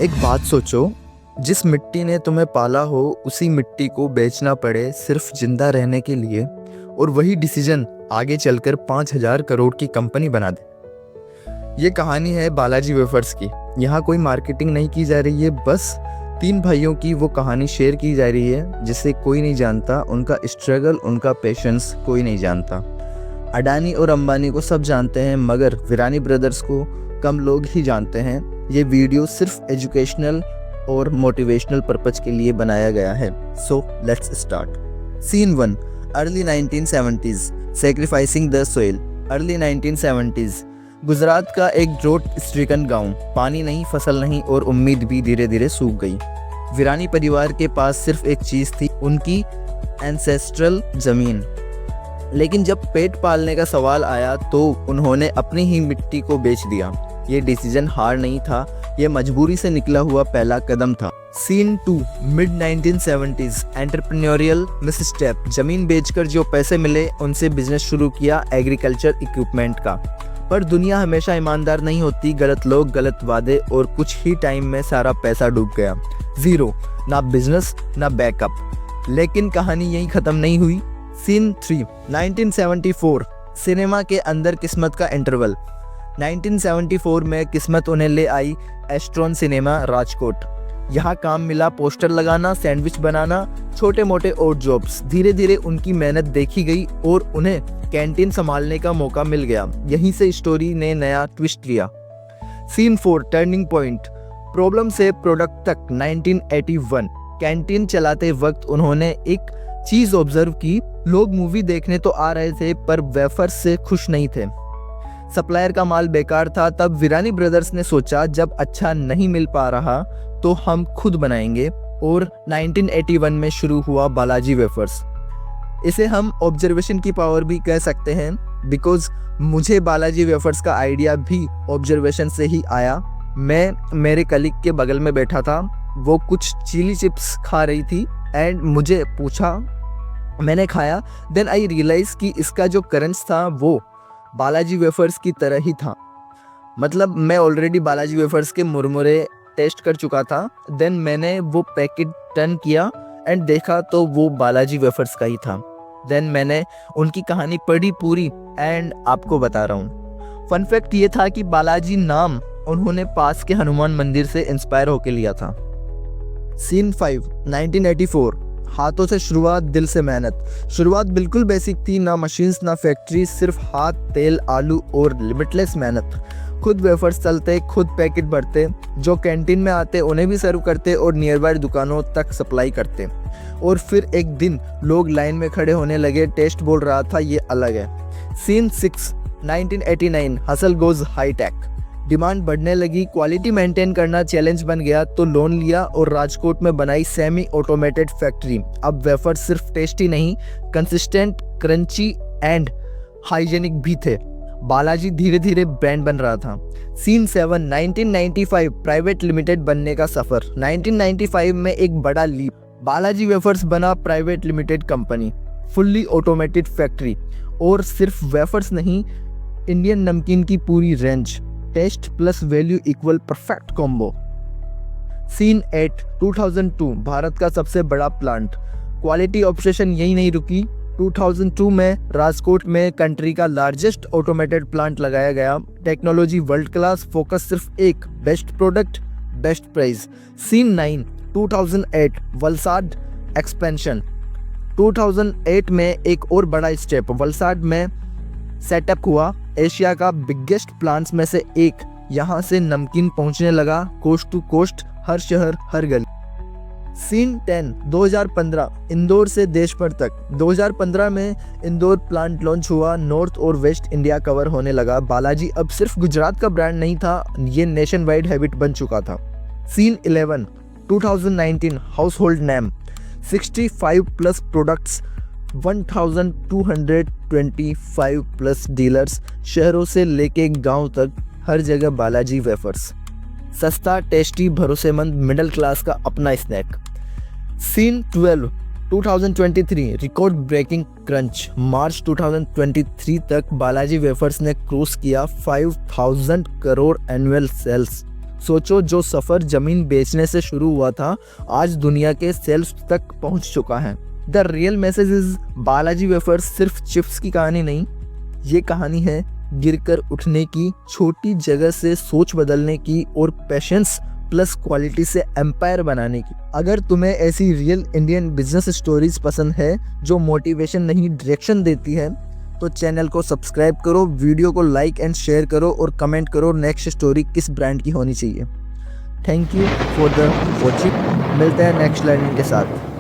एक बात सोचो, जिस मिट्टी ने तुम्हें पाला हो उसी मिट्टी को बेचना पड़े सिर्फ जिंदा रहने के लिए, और वही डिसीजन आगे चलकर 5,000 करोड़ की कंपनी बना दे। ये कहानी है बालाजी वेफर्स की। यहाँ कोई मार्केटिंग नहीं की जा रही है, बस 3 भाइयों की वो कहानी शेयर की जा रही है जिसे कोई नहीं जानता, उनका स्ट्रगल, उनका पेशेंस कोई नहीं जानता। अडानी और अंबानी को सब जानते हैं, मगर विरानी ब्रदर्स को कम लोग ही जानते हैं। ये वीडियो सिर्फ एजुकेशनल और मोटिवेशनल पर्पज के लिए बनाया गया है। So let's start. Scene 1, early 1970s, sacrificing the soil. Early 1970s, Gujarat का एक ड्रोट स्ट्रिकन गांव। पानी नहीं, फसल नहीं और उम्मीद भी धीरे धीरे सूख गई। विरानी परिवार के पास सिर्फ एक चीज़ थी, उनकी एंसेस्ट्रल ज़मीन। लेकिन जब पेट पालने का सवाल आया तो उन्होंने अपनी ही मिट्टी को बेच दिया। ये डिसीजन हार नहीं था, ये मजबूरी से निकला हुआ पहला कदम था। Scene 2, mid 1970s, entrepreneurial misstep. जमीन बेचकर जो पैसे मिले उनसे बिजनेस शुरू किया एग्रीकल्चर इक्विपमेंट का। पर दुनिया हमेशा ईमानदार नहीं होती, गलत लोग, गलत वादे और कुछ ही टाइम में सारा पैसा डूब गया। जीरो, ना बिजनेस ना बैकअप। लेकिन कहानी यहीं ख़त्म नहीं हुई। सीन 3, 1974, सिनेमा के अंदर किस्मत का इंटरवल। 1974 में किस्मत उन्हें ले आई एस्ट्रॉन सिनेमा राजकोट। यहाँ काम मिला पोस्टर लगाना, सैंडविच बनाना, छोटे मोटे और जॉब्स। धीरे धीरे उनकी मेहनत देखी गई और उन्हें कैंटीन संभालने का मौका मिल गया। यहीं से स्टोरी ने नया ट्विस्ट लिया। सीन 4, टर्निंग पॉइंट, प्रॉब्लम से प्रोडक्ट तक। 1981, कैंटीन चलाते वक्त उन्होंने एक चीज ऑब्जर्व की। लोग मूवी देखने तो आ रहे थे पर वेफर्स से खुश नहीं थे। सप्लायर का माल बेकार था। तब विरानी ब्रदर्स ने सोचा, जब अच्छा नहीं मिल पा रहा तो हम खुद बनाएंगे, और 1981 में शुरू हुआ बालाजी वेफर्स। इसे हम ऑब्जर्वेशन की पावर भी कह सकते हैं, बिकॉज मुझे बालाजी वेफर्स का आइडिया भी ऑब्जर्वेशन से ही आया। मैं मेरे कलीग के बगल में बैठा था, वो कुछ चिली चिप्स खा रही थी एंड मुझे पूछा, मैंने खाया। देन आई रियलाइज कि इसका जो करंट्स था वो बालाजी वेफर्स की तरह ही था। मतलब मैं ऑलरेडी बालाजी वेफर्स के मुरमुरे टेस्ट कर चुका था। देन मैंने वो पैकेट टर्न किया एंड देखा तो वो बालाजी वेफर्स का ही था। देन मैंने उनकी कहानी पढ़ी पूरी एंड आपको बता रहा हूँ। फन फैक्ट ये था कि बालाजी नाम उन्होंने पास के हनुमान मंदिर से इंस्पायर होकर लिया था। सीन 5, 1984, हाथों से शुरुआत, दिल से मेहनत। शुरुआत बिल्कुल बेसिक थी, ना मशीन्स ना फैक्ट्री, सिर्फ हाथ, तेल, आलू और लिमिटलेस मेहनत। खुद वेफर्स तलते, खुद पैकेट भरते, जो कैंटीन में आते उन्हें भी सर्व करते और नियर बाय दुकानों तक सप्लाई करते। और फिर एक दिन लोग लाइन में खड़े होने लगे, टेस्ट बोल रहा था ये अलग है। Scene 6, 1989, hustle goes high tech. Demand बढ़ने लगी, क्वालिटी मेंटेन करना चैलेंज बन गया, तो लोन लिया और राजकोट में बनाई सेमी ऑटोमेटेड फैक्ट्री। अब वेफर सिर्फ टेस्टी नहीं, कंसिस्टेंट, क्रंची एंड हाइजेनिक भी थे। बालाजी धीरे धीरे ब्रांड बन रहा था। सीन 7, 1995, प्राइवेट लिमिटेड बनने का सफर। 1995 में एक बड़ा लीप, बालाजी वेफर्स बना private limited company, fully automated factory, और सिर्फ वेफर्स नहीं, इंडियन नमकीन की पूरी range. Taste plus value equal perfect combo. Scene 8, 2002, Bharat का सबसे बड़ा प्लांट। क्वालिटी ऑब्सेशन यही नहीं रुकी। 2002 में राजकोट में कंट्री का लार्जेस्ट ऑटोमेटेड प्लांट लगाया गया। टेक्नोलॉजी वर्ल्ड क्लास, फोकस सिर्फ एक, best product best price. Scene 9, 2008, Valsad expansion. 2008 में एक और बड़ा स्टेप वलसाड में सेटअप हुआ, एशिया का बिगेस्ट प्लांट्स में से एक। यहाँ से नमकीन पहुँचने लगा कोस्ट टू कोस्ट, हर शहर हर गली। सीन 10, 2015, इंदौर से देश भर तक। 2015 में इंदौर प्लांट लॉन्च हुआ, नॉर्थ और वेस्ट इंडिया कवर होने लगा। बालाजी अब सिर्फ गुजरात का ब्रांड नहीं था, ये नेशन वाइड हैबिट बन चुका था। Scene 11, 2019, household name. 65 प्लस प्रोडक्ट्स, 1225 प्लस डीलर्स, शहरों से लेके गांव तक हर जगह बालाजी वेफर्स। सस्ता, टेस्टी, भरोसेमंद, मिडिल क्लास का अपना snack. Scene 12, 2023, record breaking crunch. मार्च 2023 तक बालाजी वेफर्स ने क्रॉस किया 5000 करोड़ एनुअल सेल्स। सोचो, जो सफ़र ज़मीन बेचने से शुरू हुआ था आज दुनिया के सेल्स तक पहुंच चुका है। The real message is Balaji wafers सिर्फ चिप्स की कहानी नहीं, ये कहानी है गिरकर उठने की, छोटी जगह से सोच बदलने की और पेशेंस प्लस क्वालिटी से एम्पायर बनाने की। अगर तुम्हें ऐसी रियल इंडियन बिजनेस स्टोरीज पसंद है जो मोटिवेशन नहीं डायरेक्शन देती है, तो चैनल को सब्सक्राइब करो, वीडियो को लाइक एंड शेयर करो और कमेंट करो नेक्स्ट स्टोरी किस ब्रांड की होनी चाहिए। Thank you for the watching. मिलते हैं नेक्स्ट लर्निंग के साथ।